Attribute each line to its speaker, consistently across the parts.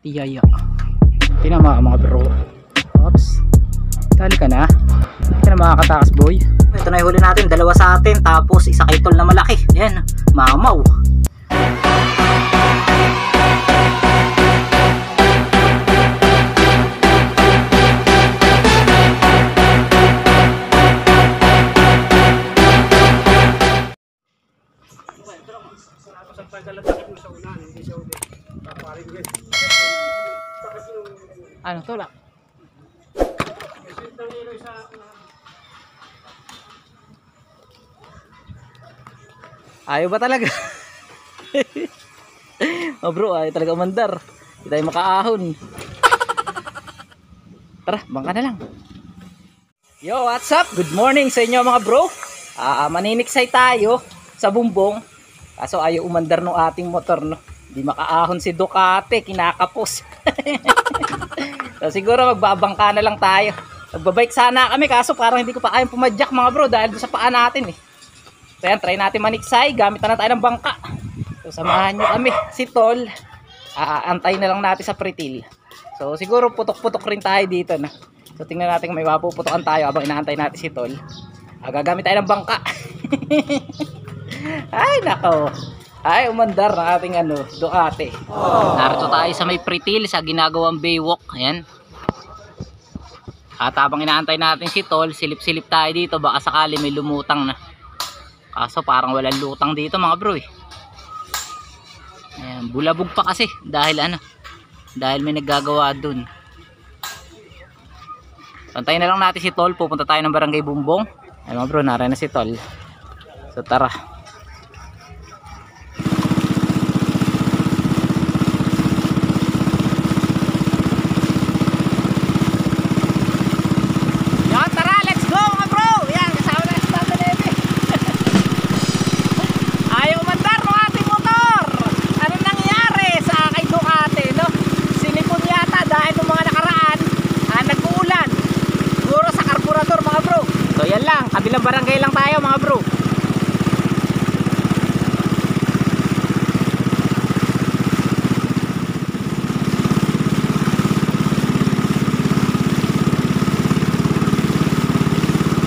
Speaker 1: tiyaya. Tinama mga bro. Oops. Dali ka na. Hindi ka na makakatakas boy. Ito na yung huli natin. Dalawa sa atin. Tapos isa kay tol na malaki. Ayan. Mamaw. Ano to lang? Ayaw ba talaga? Oh bro, ayaw talaga umandar. Hindi tayo makaahon. Tara, bangka na lang. Yo, what's up? Good morning sa inyo mga bro. Maniniksay tayo sa bumbong. Kaso ayaw umandar ng ating motor, no? Hindi makaahon si Ducati, kinakapos. So siguro magbabangka na lang tayo. Magbabike sana kami kaso parang hindi ko pa kayang pumadyak mga bro dahil sa paa natin eh. So yan, try natin maniksay, gamit na tayo ng bangka. So samahan nyo kami, si Tol. Antay na lang natin sa pretil. So siguro putok-putok rin tayo dito na. So tingnan natin kung may mapuputokan tayo habang inaantay natin si Tol. Gagamit tayo ng bangka. Ay nako. Ay umandar ng ating Ducati. Narito tayo sa may pretil sa ginagawang baywalk. Ayan. At habang inaantay natin si Tol, silip-silip tayo dito, baka sakali may lumutang na. Kaso parang walang lutang dito mga bro eh. Ayan, bulabog pa kasi dahil dahil may naggagawa dun. Antayin na lang natin si Tol, pupunta tayo ng Barangay Bumbong. Ay mga bro, nara na si Tol. So tara. Kabilang barangay lang tayo mga bro.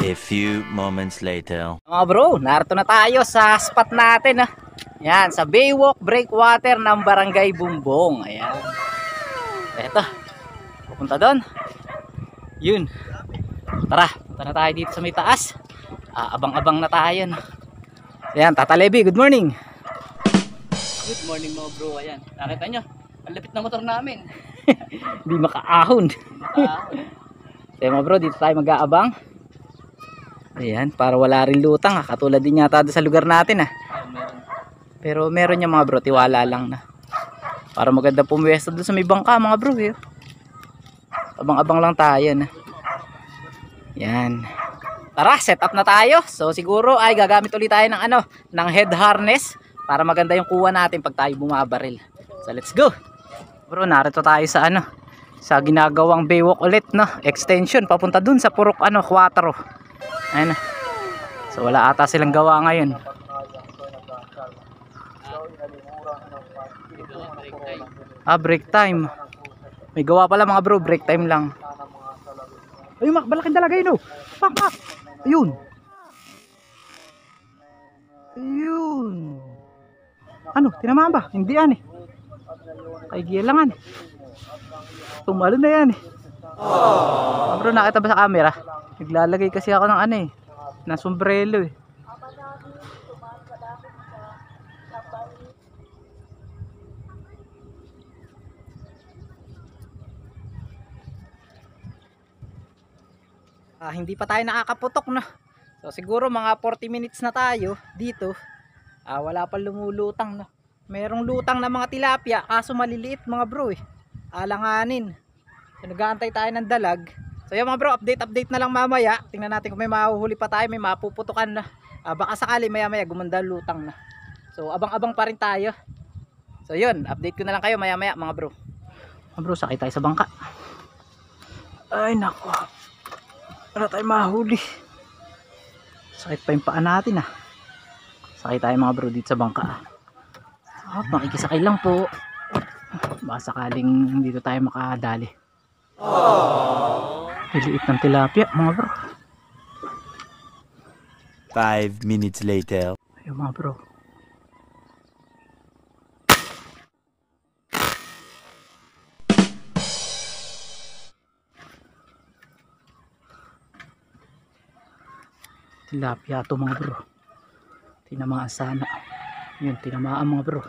Speaker 2: A few moments later.
Speaker 1: Mga bro, narito na tayo sa spot natin. Yan, sa Baywalk Breakwater ng Barangay Bumbong. Ayan. Eto. Pupunta doon. Yun. Tara, punta na tayo dito sa may taas. Abang-abang na tayo. Ayan, Tata Levi, good morning. Good morning mga bro. Ayan, nakita nyo, ang lapit na motor namin. Hindi makaahon. Ayan mga bro, dito tayo mag-aabang. Ayan, para wala rin lutang. Katulad din yata sa lugar natin. Pero meron niya mga bro, tiwala lang na. Para maganda pumwesto doon sa may bangka mga bro. Abang-abang lang tayo na. Yan. Tara, set up na tayo. So siguro ay gagamit ulit tayo ng ng head harness para maganda yung kuha natin pag tayo bumabaril. So let's go. Bro, narito tayo sa sa ginagawang baywalk ulit, no? Extension papunta dun sa Purok 4. Ayun. So wala ata silang gawa ngayon. Break time. May gawa pala mga bro, break time lang. Ayun, malaking dalaga yun, oh. Pak. Ayun. Ayun. Tinamaan ba? Hindi yan eh. Kaigilangan eh. Tumalo na yan eh. Bro, nakita ba sa camera? Naglalagay kasi ako ng ng sombrero eh. Hindi pa tayo nakakaputok na. So siguro mga 40 minutes na tayo dito. Wala pa lumulutang na. Merong lutang na mga tilapia kaso maliliit mga bro eh. Alanganin. So nag-aantay tayo ng dalag. So yun mga bro, update na lang mamaya. Tingnan natin kung may mahuhuli pa tayo, may mapuputukan na. Baka sakali maya gumanda lutang na. So abang-abang pa rin tayo. So yun, update ko na lang kayo maya mga bro. Mga bro, sakay tayo sa bangka. Ay nako. Wala tayo mahuli. Sakit pa yung paa natin Sakay tayo mga bro dito sa bangka. Makikisakay lang po. Baka sakaling dito tayo makadali. Liit ng tilapia mga bro.
Speaker 2: 5 minutes later.
Speaker 1: Ayun mga bro. Tilapia to mga bro. Tinamaan sana. Yun, tinamaan mga bro.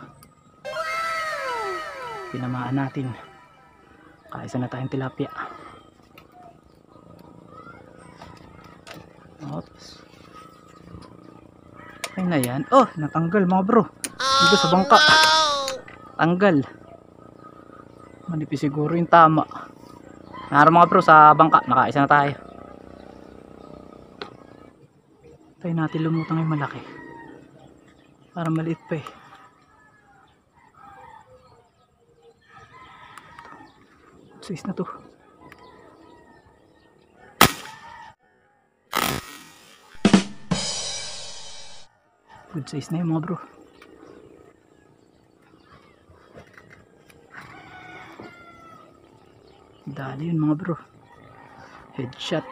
Speaker 1: Tinamaan natin. Kaisa na tayong tilapia. Oops. Okay na yan. Oh, natanggal mga bro. Dito sa bangka. Tanggal. Manipis siguro yung tama. Naroon mga bro sa bangka. Nakaisa na tayo. Tayo natin lumutang yung malaki. Para maliit pa eh. Size na to. Good size na yun mga bro. Dali yun mga bro. Headshot.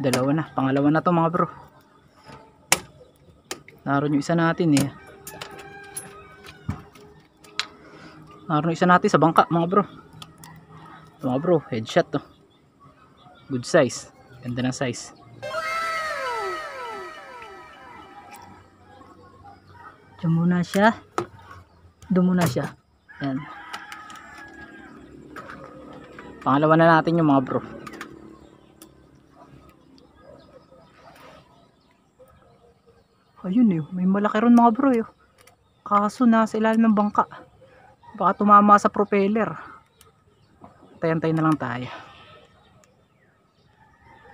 Speaker 1: Dalawa na. Pangalawa na to mga bro. Naroon yung isa natin eh. Naroon yung isa natin sa bangka mga bro. Mga bro, headshot to. Good size. Ganda ng size. Diyan muna siya. Doon muna siya. Yan. Pangalawa na natin yung mga bro. Ayun eh. May malaki ron mga bro eh. Kaso nasa ilalim ng bangka. Baka tumama sa propeller. Tayan-tayan na lang tayo.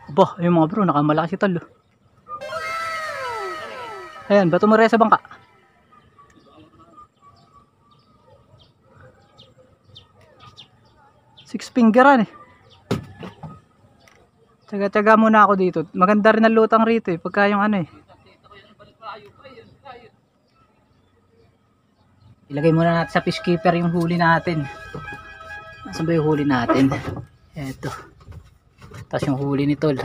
Speaker 1: Aba, ayun mga bro, nakamalaki si tol. Ayan, bato mo rin sa bangka. Six fingeran eh. Tsaga-tsaga muna ako dito. Maganda rin ang lutang rito eh. Pagka yung ano eh. Ilagay muna natin sa fish keeper yung huli natin. Nasaan ba yung huli natin? Eto. Tapos yung huli ni tol.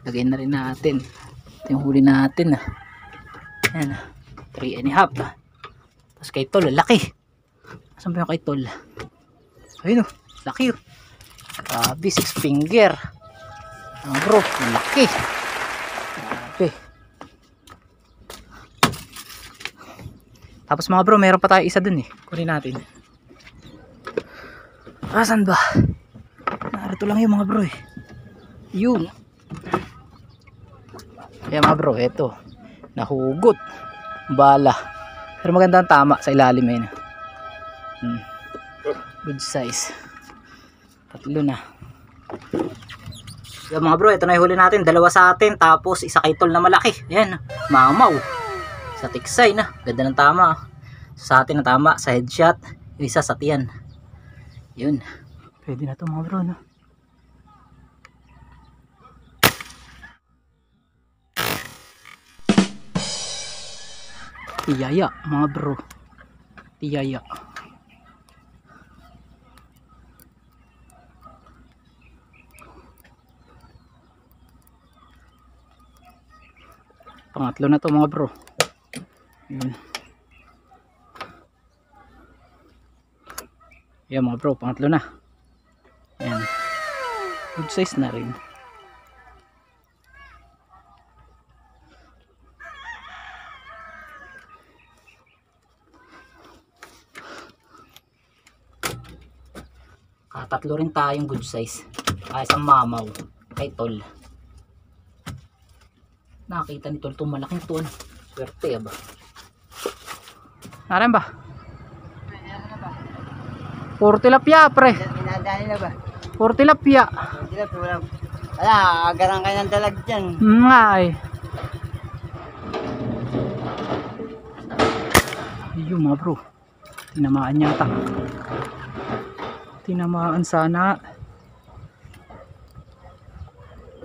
Speaker 1: Lagay na rin natin. Ito yung huli natin. Ayan. 3.5. Tapos kay tol, laki. Nasaan ba yung kay tol? Ayun o. Laki o. Grabe, 6 finger. Bro, laki. Grabe. Tapos mga bro, meron pa tayo isa dun eh. Kunin natin. Asan ba? Narito lang yung mga bro eh. Yun. Ayan mga bro, eto. Nahugot. Bala. Pero maganda ang tama sa ilalim eh. Good size. Tatlo na. Ayan mga bro, ito na yung huli natin. Dalawa sa atin, tapos isa kay tol na malaki. Ayan, mamaw. Sa tiksay na, ganda ng tama. Sa atin na tama, sa headshot. Yung isa sa tiyan. Yun. Pwede na to mga bro, no? Tiyaya mga bro. Tiyaya. Pangatlo na to mga bro. Yun. Yan mga bro, pangatlo na. Yan. Good size na rin. Tatlo rin tayong good size. Isang mamaw kay tol. Nakita ni tol itong malaking tol. Swerte ba? Naran ba? Puro tilapia pre.
Speaker 3: Pinadali na ba?
Speaker 1: Puro tilapia.
Speaker 3: Wala, agarang kayo ng dalag dyan.
Speaker 1: Nga eh. Ayun mga bro. Tinamaan yata. Tinamaan sana.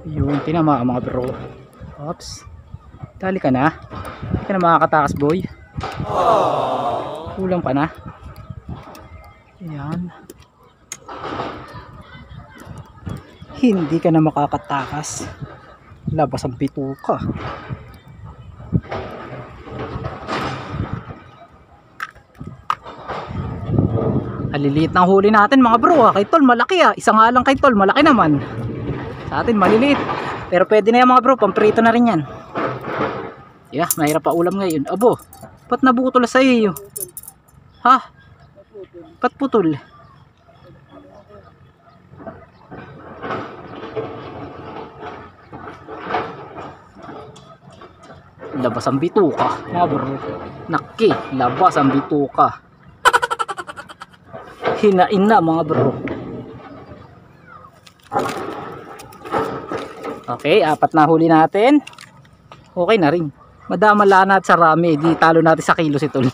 Speaker 1: Yun, tinamaan mga bro. Oops. Dali ka na. Hindi ka na makakatakas, boy. Kulang pa na. Ayan. Hindi ka na makakatakas. Labas ang bituka. Maliliit na huli natin mga bro. Kay Tol malaki Isa nga lang kay Tol malaki naman. Sa atin maliliit. Pero pwede na yan mga bro. Pamprito na rin yan. Yeah, mahirap pa ulam ngayon. Abo, ba't nabutol sa iyo? Ha? Ba't putol? Labas ang bituka mga bro. Naki, labas ang bituka. Hinain na mga bro. Okay, 4 na huli natin. Okay na rin. Madamala na at sarami. Di talo natin sa kilo si Tol.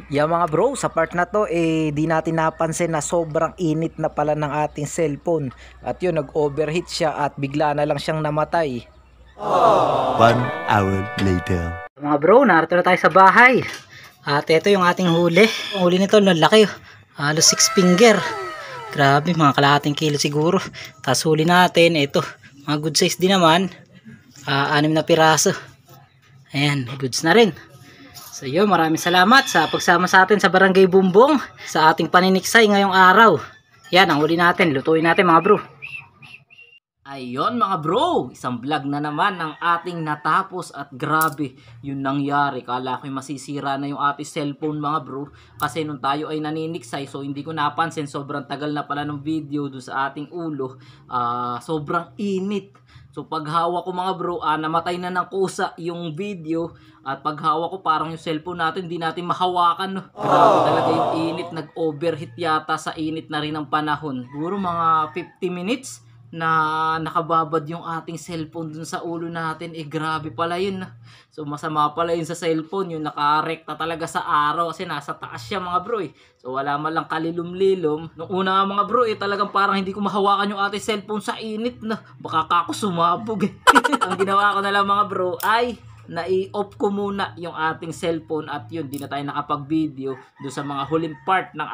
Speaker 4: Yeah mga bro, sa part na to di natin napansin na sobrang init na pala ng ating cellphone. At yun, nag-overheat siya at bigla na lang siyang namatay.
Speaker 2: 1 hour later.
Speaker 1: Mga bro, narito na tayo sa bahay. At ito yung ating huli. Ang huli nito, laki. Halos 6 finger. Grabe, mga kalahating kilo siguro. Tapos huli natin, ito. Mga good size din naman. 6 na piraso. Ayan, goods na rin. So yun, maraming salamat sa pagsama sa atin sa Barangay Bumbong. Sa ating paniniksay ngayong araw. Yan, ang huli natin. Lutuin natin mga bro. Ayun mga bro, isang vlog na naman ng ating natapos at grabe yung nangyari. Kala ko'y masisira na yung ating cellphone mga bro. Kasi nung tayo ay naniniksay, so hindi ko napansin, sobrang tagal na pala ng video doon sa ating ulo. Sobrang init. So paghawak ko mga bro, namatay na ng kusa yung video. At paghawak ko parang yung cellphone natin, hindi natin mahawakan. No? Grabe talaga yung init, nag-overheat yata sa init na rin ng panahon. Siguro mga 50 minutes na nakababad yung ating cellphone dun sa ulo natin. Grabe pala yun. So masama pala yun sa cellphone, yung nakarekta talaga sa araw kasi nasa taas siya mga bro So wala man lang kalilom-lilom. Nung una nga mga bro talagang parang hindi ko mahawakan yung ating cellphone sa init na baka kako sumabog. Ang ginawa ko na lang mga bro ay nai-off ko muna yung ating cellphone at yun, di na tayo nakapag-video doon sa mga huling part ng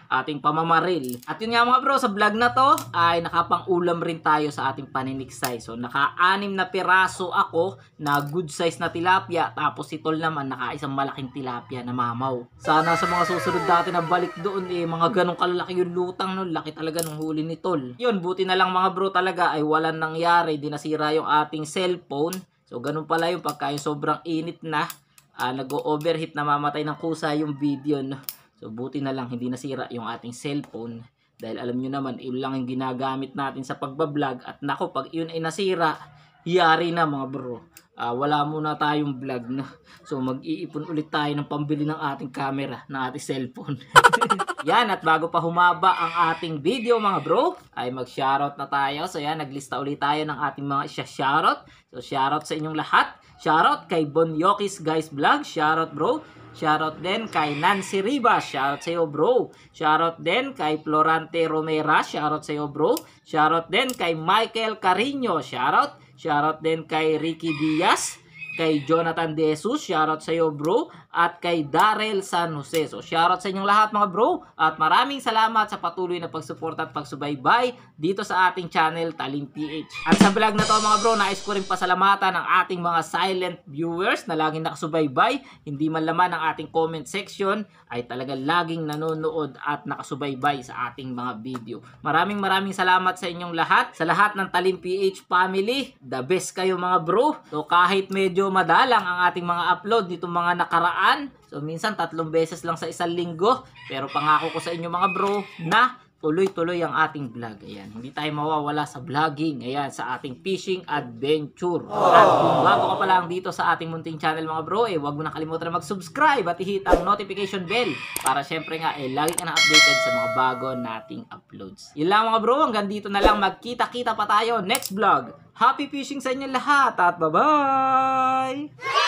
Speaker 1: ating pamamaril. At yun nga mga bro, sa vlog na to ay nakapang-ulam rin tayo sa ating paniniksay. So naka-6 na piraso ako na good size na tilapia, tapos si Tol naman naka-isang malaking tilapia na mamaw. Sana sa mga susunod natin na balik doon mga ganong kalalaki yung lutang, no? Laki talaga ng huli ni Tol. Yun, buti na lang mga bro talaga ay walang nangyari, di nasira yung ating cellphone. So ganun pala yung pagka yung sobrang init na nag-overheat, namamatay ng kusa yung video, no? So buti na lang hindi nasira yung ating cellphone dahil alam nyo naman yun lang yung ginagamit natin sa pagbablog. At nako, pag yun ay nasira, yari na mga bro. Wala muna tayong vlog na. So mag-iipon ulit tayo ng pambili ng ating camera, ng ating cellphone. Yan, at bago pa humaba ang ating video mga bro, ay mag-shoutout na tayo. So yan, naglista ulit tayo ng ating mga shoutout. So shoutout sa inyong lahat. Shoutout kay Bonyokis Guys Vlog, shoutout bro. Shoutout din kay Nancy Rivas, shoutout sa iyo bro. Shoutout din kay Florante Romera, shoutout sa iyo bro. Shoutout din kay Michael Carino, shoutout. Shoutout din kay Ricky Diaz, kay Jonathan De Jesus, shoutout sa iyo bro, at kay Darrell San Jose. So shoutout sa inyong lahat mga bro, at maraming salamat sa patuloy na pagsuporta at pagsubaybay dito sa ating channel Talim PH. At sa vlog na to mga bro, nais ko rin pasalamatan ang ating mga silent viewers na laging nakasubaybay. Hindi man laman ang ating comment section ay talagang laging nanonood at nakasubaybay sa ating mga video. Maraming salamat sa inyong lahat, sa lahat ng Talim PH family. The best kayo mga bro. So kahit medyo madalang ang ating mga upload nitong mga nakaraan, so minsan 3 beses lang sa isang linggo, pero pangako ko sa inyo mga bro na tuloy-tuloy ang ating vlog. Ayan, hindi tayo mawawala sa vlogging. Ayan, sa ating fishing adventure. At kung bago ka pa lang dito sa ating munting channel mga bro, huwag mo na kalimutan na mag-subscribe at i-hit ang notification bell para syempre nga lagi ka na updated sa mga bago nating uploads. Yun lang mga bro, hanggang dito na lang. Magkita-kita pa tayo next vlog. Happy fishing sa inyo lahat at bye-bye!